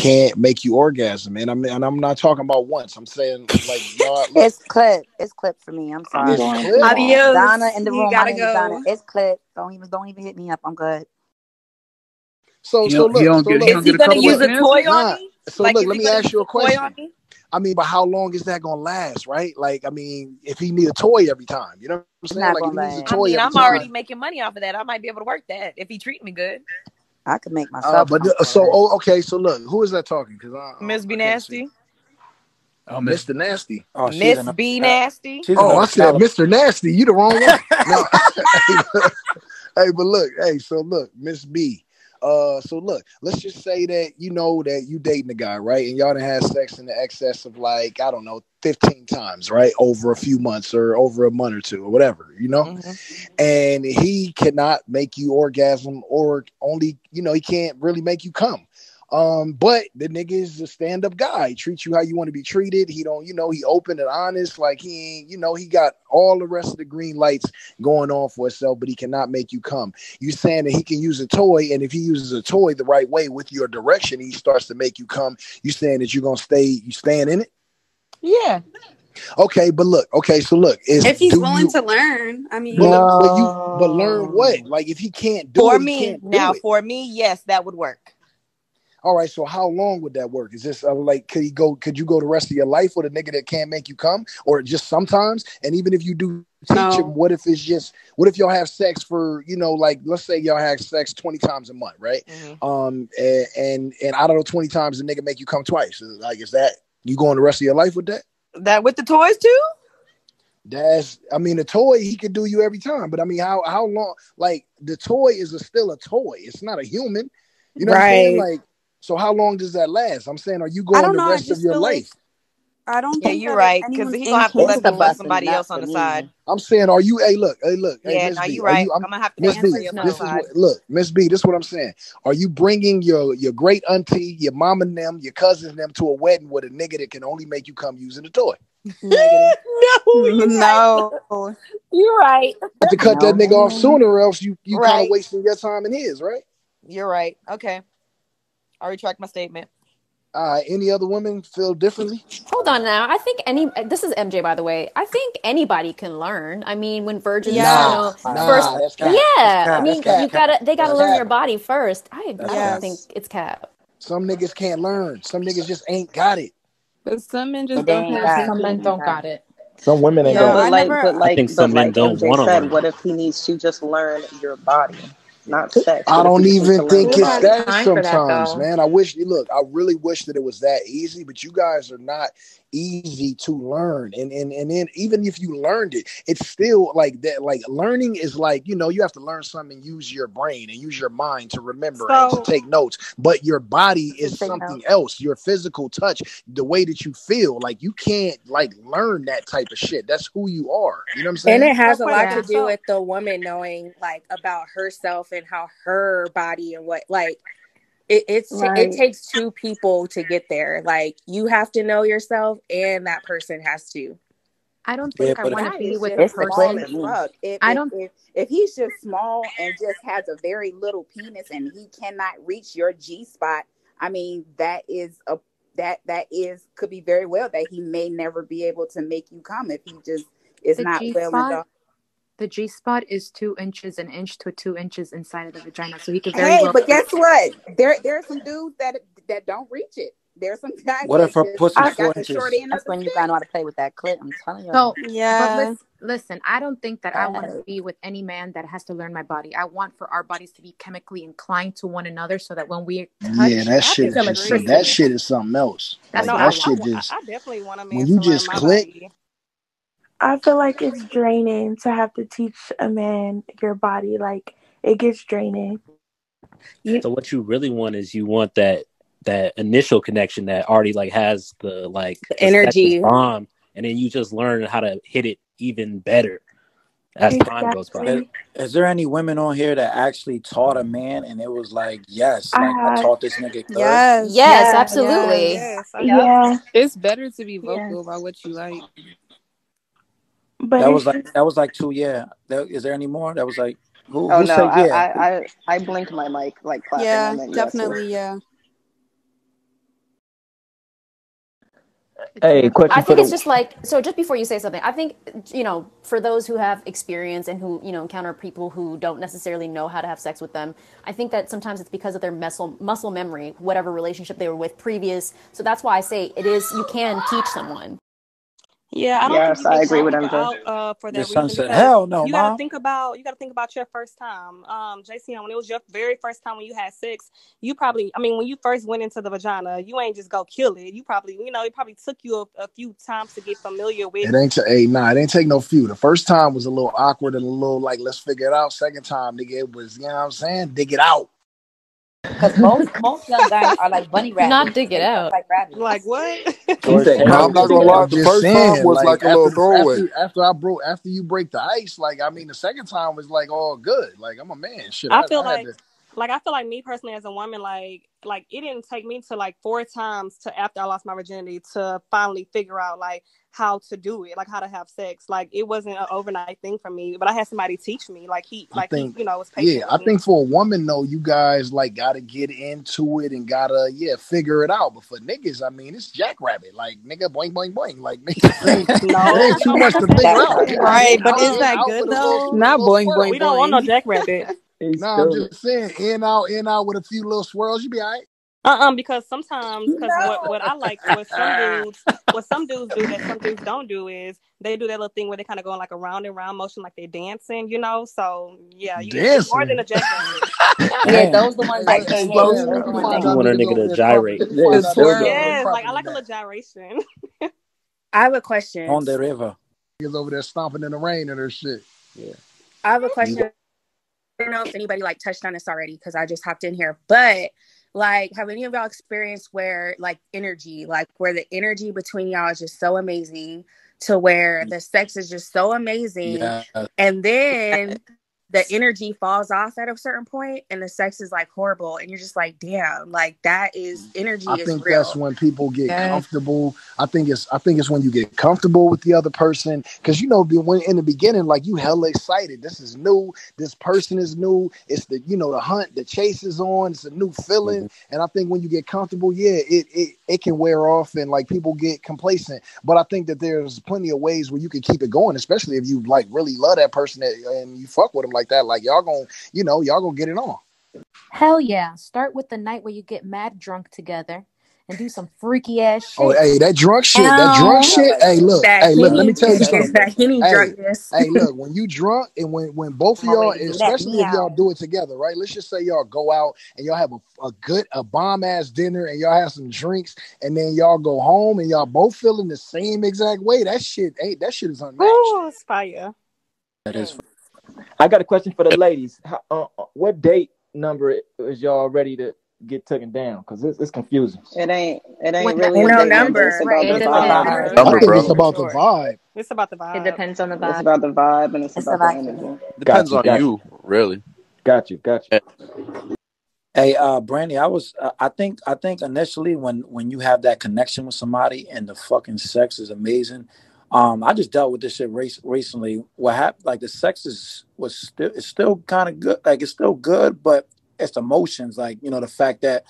can't make you orgasm. And I'm not talking about once. I'm saying like y'all. It's clip for me. I'm sorry. It's clip. Adios. Donna in the room. You gotta My name is Donna. go. It's clip. Don't even hit me up. I'm good. So look. Is he gonna use a toy on me? So like, look, let me ask you a question. Me? I mean, but how long is that gonna last, right? Like, I mean, if he need a toy every time, you know what I'm saying? Like, if he needs a toy I'm already making money off of that. I might be able to work that if he treat me good. I could make myself. Okay. So look, who is that talking? Because Miss B Nasty. Oh, Mr. Nasty. Oh, Miss B Nasty. I said Mr. Nasty. You the wrong one. No. Hey, but look, Miss B. So look, let's just say that you know that you dating a guy, right? And y'all done had sex in the excess of like, I don't know, 15 times, right? Over a few months or over a month or two or whatever, you know? Mm-hmm. And he cannot make you orgasm or only, he can't really make you come. But the nigga is a stand-up guy. He treats you how you want to be treated. He don't, he open and honest. Like he ain't, he got all the rest of the green lights going on for himself, but he cannot make you come. You saying that he can use a toy, and if he uses a toy the right way with your direction, he starts to make you come. You saying that you're gonna staying in it? Yeah. Okay, but look. If he's willing to learn, I mean, but learn what? Like if he can't do it, he can't do it. For me, yes, that would work. All right, so how long would that work? Is this like could you go the rest of your life with a nigga that can't make you come, or just sometimes? And even if you do teach him, what if y'all have sex for like let's say y'all have sex 20 times a month, right? Mm-hmm. And out of those 20 times the nigga make you come twice. Like is that you going the rest of your life with that? That with the toys too? The toy he could do you every time, but I mean how long? Like the toy is still a toy. It's not a human. You know what I'm saying? Like. So how long does that last? I'm saying, are you going the rest of your life? I don't think you're right, because he's gonna have to let somebody else on the side. I'm saying, are you? Hey, look. Yeah, hey, no, you're right. I'm gonna have to let somebody else on the side. Look, Miss B, this is what I'm saying. Are you bringing your great auntie, your mom and them, your cousins and them to a wedding with a nigga that can only make you come using a toy? No. You're right. You have to cut that nigga off sooner, or else you kind of wasting your time and his, right? You're right. Okay. I retract my statement. Any other women feel differently? Hold on now. I think this is MJ, by the way. I think anybody can learn. I mean, when virgins, first, I mean, they gotta learn your body first. I don't think it's cap. Some niggas can't learn. Some niggas just ain't got it. But some men just don't have. Some men don't got it. Some women ain't got it. I think some men don't want to learn. What if he needs to just learn your body? Not sex. I don't even think it's that sometimes, man. I really wish that it was that easy, but you guys are not easy to learn. And then even if you learned it, it's still like that. Like learning is like, you have to learn something and use your brain and use your mind to remember and to take notes. But your body is something else. Your physical touch, the way that you feel, like you can't like learn that type of shit. That's who you are. You know what I'm saying? And it has a lot to do with the woman knowing like about herself and how her body and what like it takes two people to get there. Like you have to know yourself and that person has to. I don't think I want to be with a person. If he's just small and just has a very little penis and he cannot reach your G spot, I mean that could be very well that he may never be able to make you come if he just is not well endowed. The G spot is 2 inches, an inch to 2 inches inside of the vagina, so he could very well. But guess what? There are some dudes that don't reach it. There's some guys. What if her pussy's 4 inches? That's when you gotta know how to play with that clit. I'm telling you. So but listen, I don't think that I want to be with any man that has to learn my body. I want for our bodies to be chemically inclined to one another, so that when we touch, that shit is something else. I definitely want a man. When you just click. I feel like it's draining to have to teach a man your body. Like it gets draining. So what you really want is you want that initial connection that already like has the energy bomb, and then you just learn how to hit it even better as time goes by. Is there any women on here that actually taught a man and it was like, yes, like I taught this nigga? Yes, absolutely. Yeah, it's better to be vocal about what you like. But that was like 2 years. Is there any more? That was like who no, said yeah? I blinked my mic like clapping. Yeah, definitely, yeah. Hey, question I for think the it's just like, so just before you say something, I think, for those who have experience and who, encounter people who don't necessarily know how to have sex with them, I think that sometimes it's because of their muscle memory, whatever relationship they were with previous. So that's why I say you can teach someone. Yeah, I don't think you can call people out for the that son reason said, because "Hell no, you got to mom." think about your first time. JC, when it was your very first time when you had sex, you probably, when you first went into the vagina, you ain't just go kill it. You probably, it probably took you a few times to get familiar with. It ain't it ain't take no few. The first time was a little awkward and a little like, let's figure it out. Second time, nigga, it was, you know what I'm saying? Dig it out. Because most young guys are like bunny rabbits. Not dig it They out. like rabbits. Like what? He said, Now, I'm not gonna lie. I'm The just first time saying, was like like a little throwaway. after you break the ice, like the second time was like all good. Like I'm a man, shit. I feel like me personally as a woman, like it didn't take me to like 4 times to after I lost my virginity to finally figure out like how to do it, like how to have sex. Like it wasn't an overnight thing for me, but I had somebody teach me. Like he was patient. Yeah, I think for a woman though, you guys like gotta get into it and gotta figure it out. But for niggas, it's jackrabbit. Like nigga, boing boing boing. Like nigga, it ain't too much to figure out. Right, but is that good though? Not boing boing. We don't want no jackrabbit. I'm just saying, in out with a few little swirls, you be all right. Because sometimes, what I like, what some dudes do that some dudes don't do is they do that little thing where they kind of go in like a round and round motion, like they're dancing, So yeah, you need more than a jackrabbit. Yeah, those the ones that can't hit. Those the ones that You want a nigga to gyrate. Yes, like I like a little gyration. I have a question. On the river. He's over there stomping in the rain and her shit. Yeah. I have a question. I don't know if anybody like touched on this already because I just hopped in here, but like, have any of y'all experienced where like energy, like where the energy between y'all is just so amazing to where the sex is just so amazing, and then the energy falls off at a certain point and the sex is like horrible and you're just like, damn, like that is energy. I think that's when people get comfortable. I think it's when you get comfortable with the other person, because when in the beginning, like you hella excited. This is new. This person is new. It's the the hunt, the chase is on. It's a new feeling, and I think when you get comfortable, it can wear off and like people get complacent. But I think that there's plenty of ways where you can keep it going, especially if you like really love that person and you fuck with them like that. Like y'all gonna get it on. Hell yeah. Start with the night where you get mad drunk together and do some freaky ass shit. Oh, hey, that drunk shit. Hey, look. Let me tell you something. Hey, look, when you drunk and when both of y'all, especially if y'all do it together, right? Let's just say y'all go out and y'all have a bomb ass dinner and y'all have some drinks and then y'all go home and y'all both feeling the same exact way. That shit is unmatched. Oh, it's fire. That is. I got a question for the ladies. What date number is y'all ready to get taken down? Because it's confusing. It ain't really no number. It's about the vibe. I think it's about the vibe. It's about the vibe. It depends on the vibe. It's about the vibe and it's about the energy. Depends on you, really. Got you. Hey, Brandy, I think initially when you have that connection with somebody and the fucking sex is amazing. I just dealt with this shit recently. What happened? Like the sex is still kind of good. Like it's still good, but it's emotions. Like the fact that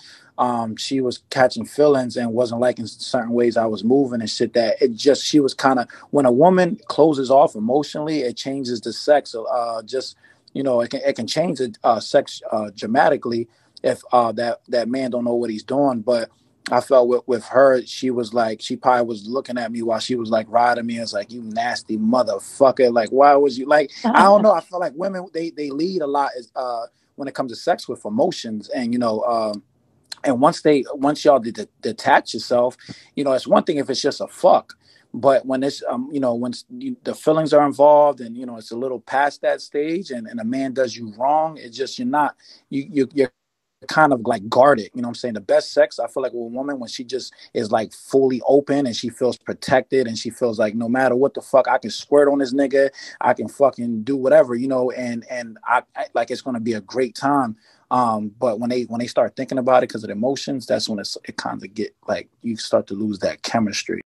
she was catching feelings and wasn't liking certain ways I was moving and shit. That she was kind of, when a woman closes off emotionally, it changes the sex. It can change the sex dramatically if that man don't know what he's doing, but. I felt with her, she probably was looking at me while she was like riding me. It's like, you nasty motherfucker. Like, why was you like, I don't know. I feel like women, they lead a lot when it comes to sex with emotions. And, and once y'all detach yourself, it's one thing if it's just a fuck. But when it's, the feelings are involved and, it's a little past that stage and a man does you wrong, it's just, you're kind of like guarded, you know what I'm saying? The best sex, I feel like with a woman, when she just is like fully open and she feels protected and she feels like no matter what the fuck, I can squirt on this nigga, I can fucking do whatever, and I like it's gonna be a great time. But when they start thinking about it because of the emotions, that's when it kind of get like you start to lose that chemistry.